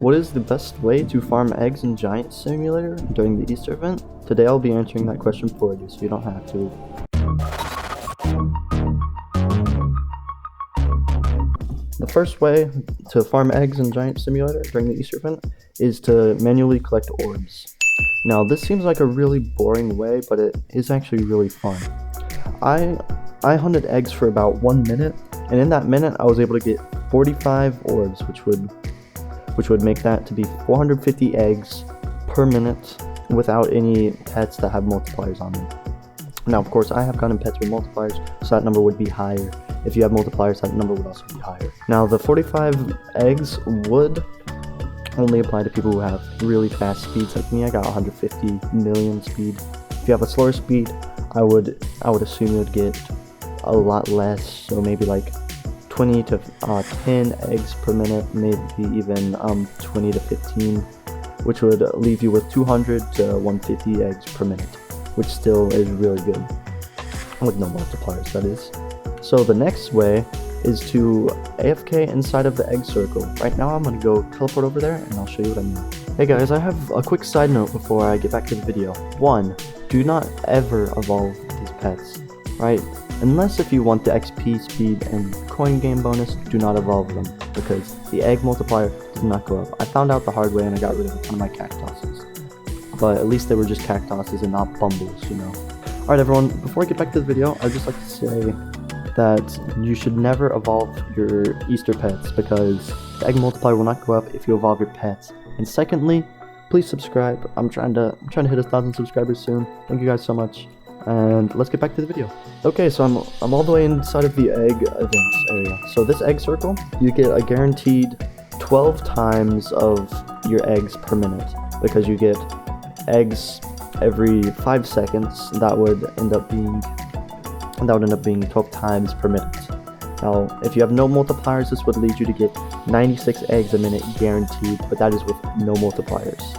What is the best way to farm eggs in Giant Simulator during the Easter event? Today I'll be answering that question for you, so you don't have to. The first way to farm eggs in Giant Simulator during the Easter event is to manually collect orbs. Now this seems like a really boring way, but it is actually really fun. I hunted eggs for about 1 minute, and in that minute I was able to get 45 orbs, which would make that to be 450 eggs per minute without any pets that have multipliers on them. Now, of course, I have gotten pets with multipliers, so that number would be higher. If you have multipliers, that number would also be higher. Now, the 45 eggs would only apply to people who have really fast speeds like me. I got 150 million speed. If you have a slower speed, I would assume you would get a lot less, so maybe like 20 to 10 eggs per minute, maybe even 20 to 15, which would leave you with 200 to 150 eggs per minute, which still is really good, with no multipliers, that is. So the next way is to AFK inside of the egg circle. Right now I'm going to go teleport over there and I'll show you what I mean. Hey guys, I have a quick side note before I get back to the video. 1. Do not ever evolve these pets, right? Unless if you want the XP, speed, and coin game bonus, do not evolve them, because the egg multiplier does not go up. I found out the hard way and I got rid of a ton of my cactuses. But at least they were just cactuses and not bumbles, you know. Alright everyone, before I get back to the video, I'd just like to say that you should never evolve your Easter pets, because the egg multiplier will not go up if you evolve your pets. And secondly, please subscribe. I'm trying to hit 1,000 subscribers soon. Thank you guys so much. And let's get back to the video. Okay, so I'm all the way inside of the egg events area. So this egg circle, you get a guaranteed 12 times of your eggs per minute, because you get eggs every 5 seconds. That would end up being 12 times per minute. Now, if you have no multipliers, this would lead you to get 96 eggs a minute guaranteed, but that is with no multipliers.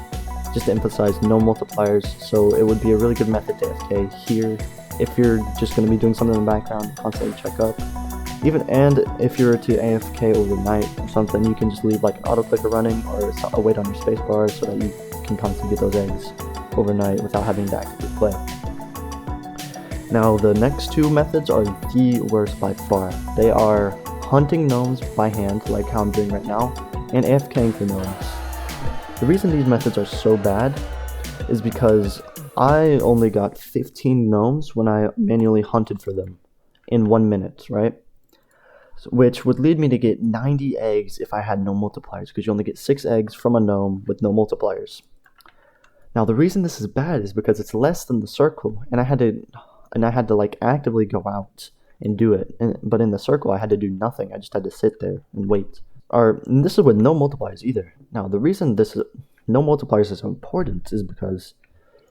Just to emphasize, no multipliers, so it would be a really good method to AFK here if you're just going to be doing something in the background, constantly check up. And if you were to AFK overnight or something, you can just leave like an auto clicker running or a wait on your spacebar so that you can constantly get those eggs overnight without having to actively play. Now the next two methods are the worst by far. They are hunting gnomes by hand, like how I'm doing right now, and AFKing for gnomes. The reason these methods are so bad is because I only got 15 gnomes when I manually hunted for them in 1 minute, right? Which would lead me to get 90 eggs if I had no multipliers, because you only get 6 eggs from a gnome with no multipliers. Now the reason this is bad is because it's less than the circle, and I had to like actively go out and do it. But in the circle I had to do nothing. I just had to sit there and wait. And this is with no multipliers either. Now the reason no multipliers is important is because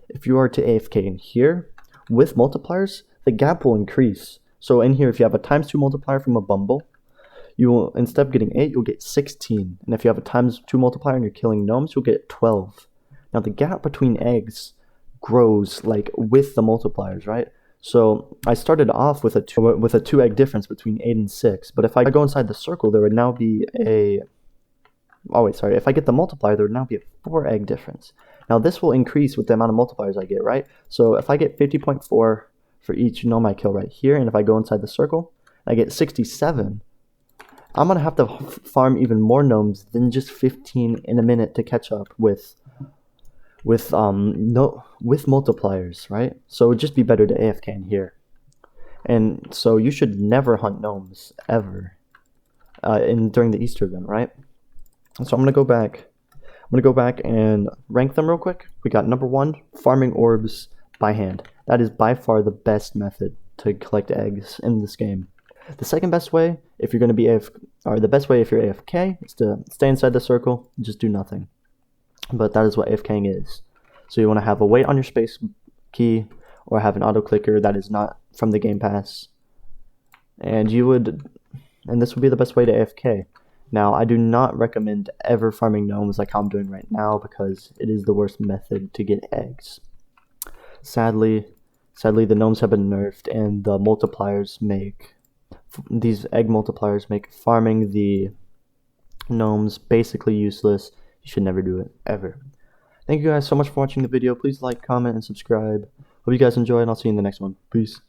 if you are to AFK in here with multipliers, the gap will increase. So in here, if you have a ×2 multiplier from a bumble, you will, instead of getting 8, you'll get 16. And if you have a ×2 multiplier and you're killing gnomes, you'll get 12. Now the gap between eggs grows like with the multipliers, right? So I started off with a 2 egg difference between 8 and 6, but if I go inside the circle, there would now be if I get the multiplier, there would now be a 4 egg difference. Now this will increase with the amount of multipliers I get, right? So if I get 50.4 for each gnome I kill right here, and if I go inside the circle, I get 67, I'm gonna have to farm even more gnomes than just 15 in a minute to catch up with multipliers, right? So it would just be better to AFK in here. And so you should never hunt gnomes ever during the Easter event, right? So I'm gonna go back and rank them real quick. We got number 1, farming orbs by hand. That is by far the best method to collect eggs in this game. The second best way, if you're gonna be the best way if you're AFK, is to stay inside the circle and just do nothing. But that is what AFKing is. So you want to have a wait on your space key or have an auto clicker that is not from the Game Pass. And this would be the best way to AFK. Now, I do not recommend ever farming gnomes like how I'm doing right now, because it is the worst method to get eggs. Sadly, the gnomes have been nerfed, and these egg multipliers make farming the gnomes basically useless. You should never do it, ever. Thank you guys so much for watching the video. Please like, comment, and subscribe. Hope you guys enjoy, and I'll see you in the next one. Peace.